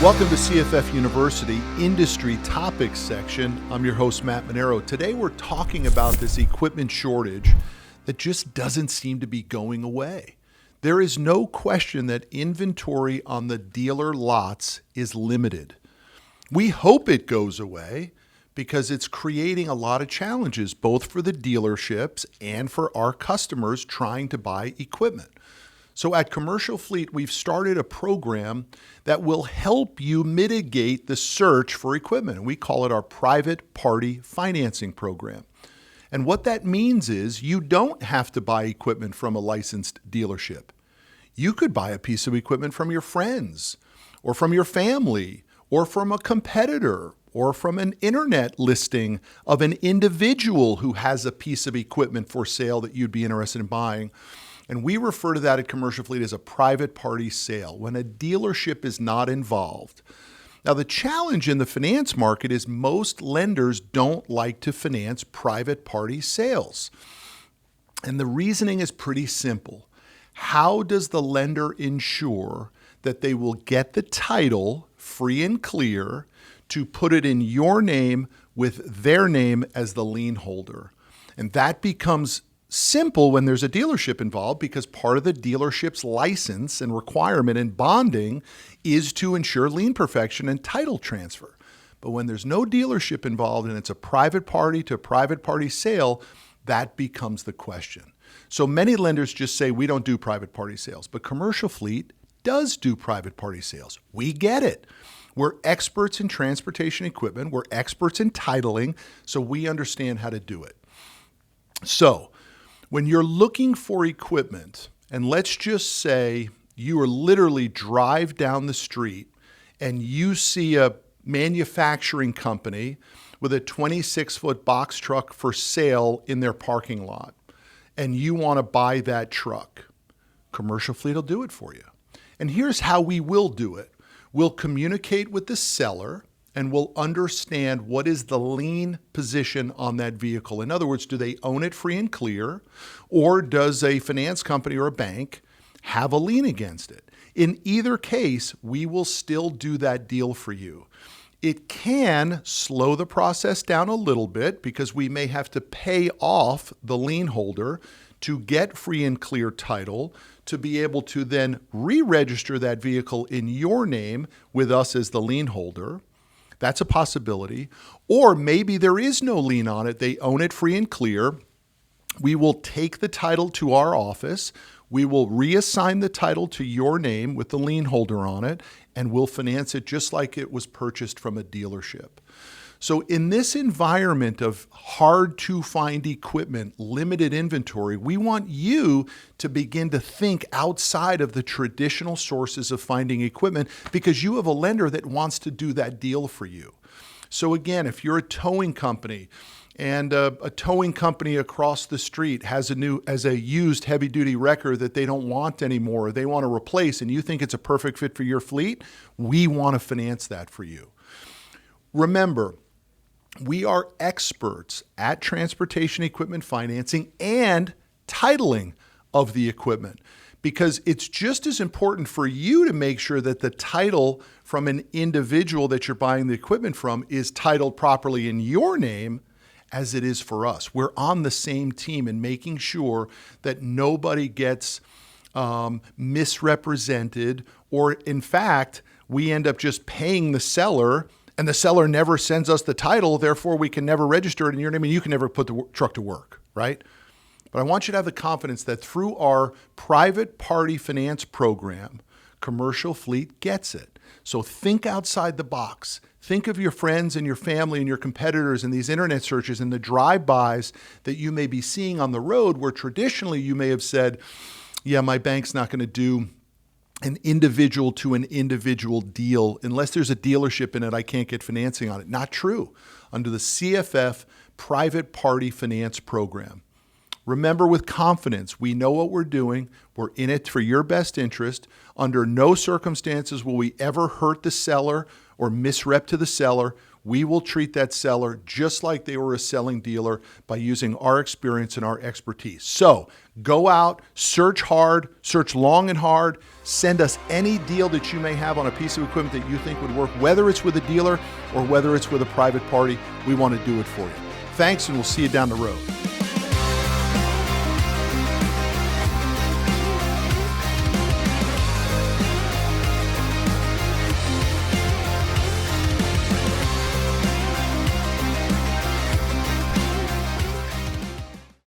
Welcome to CFF University Industry Topics section. I'm your host, Matt Monero. Today we're talking about this equipment shortage that just doesn't seem to be going away. There is no question that inventory on the dealer lots is limited. We hope it goes away because it's creating a lot of challenges both for the dealerships and for our customers trying to buy equipment. So at Commercial Fleet, we've started a program that will help you mitigate the search for equipment. We call it our private party financing program. And what that means is you don't have to buy equipment from a licensed dealership. You could buy a piece of equipment from your friends or from your family or from a competitor or from an internet listing of an individual who has a piece of equipment for sale that you'd be interested in buying. And we refer to that at Commercial Fleet as a private party sale, when a dealership is not involved. Now, the challenge in the finance market is most lenders don't like to finance private party sales. And the reasoning is pretty simple. How does the lender ensure that they will get the title free and clear to put it in your name with their name as the lien holder? And that becomes simple when there's a dealership involved, because part of the dealership's license and requirement in bonding is to ensure lien perfection and title transfer. But when there's no dealership involved and it's a private party to private party sale, that becomes the question. So many lenders just say we don't do private party sales, but Commercial Fleet does do private party sales. We get it. We're experts in transportation equipment. We're experts in titling, so we understand how to do it. So when you're looking for equipment, and let's just say you are literally drive down the street and you see a manufacturing company with a 26-foot box truck for sale in their parking lot, and you want to buy that truck, Commercial Fleet will do it for you. And here's how we will do it. We'll communicate with the seller and we'll understand what is the lien position on that vehicle. In other words, do they own it free and clear, or does a finance company or a bank have a lien against it? In either case, we will still do that deal for you. It can slow the process down a little bit because we may have to pay off the lien holder to get free and clear title to be able to then re-register that vehicle in your name with us as the lien holder. That's a possibility. Or maybe there is no lien on it. They own it free and clear. We will take the title to our office. We will reassign the title to your name with the lien holder on it, and we'll finance it just like it was purchased from a dealership. So in this environment of hard to find equipment, limited inventory, we want you to begin to think outside of the traditional sources of finding equipment, because you have a lender that wants to do that deal for you. So again, if you're a towing company and a towing company across the street has a used heavy duty wrecker that they don't want anymore, or they want to replace, and you think it's a perfect fit for your fleet, we want to finance that for you. Remember, we are experts at transportation equipment financing and titling of the equipment, because it's just as important for you to make sure that the title from an individual that you're buying the equipment from is titled properly in your name as it is for us. We're on the same team in making sure that nobody gets misrepresented, or in fact, we end up just paying the seller and the seller never sends us the title, therefore we can never register it in your name and you can never put the truck to work, right? But I want you to have the confidence that through our private party finance program, Commercial Fleet gets it. So think outside the box. Think of your friends and your family and your competitors and these internet searches and the drive-bys that you may be seeing on the road, where traditionally you may have said, yeah, my bank's not going to do an individual to an individual deal. Unless there's a dealership in it, I can't get financing on it. Not true. Under the CFF Private Party Finance Program. Remember with confidence, we know what we're doing. We're in it for your best interest. Under no circumstances will we ever hurt the seller or misrep to the seller. we will treat that seller just like they were a selling dealer by using our experience and our expertise. So go out, search hard, search long and hard, send us any deal that you may have on a piece of equipment that you think would work, whether it's with a dealer or whether it's with a private party. We want to do it for you. Thanks, and we'll see you down the road.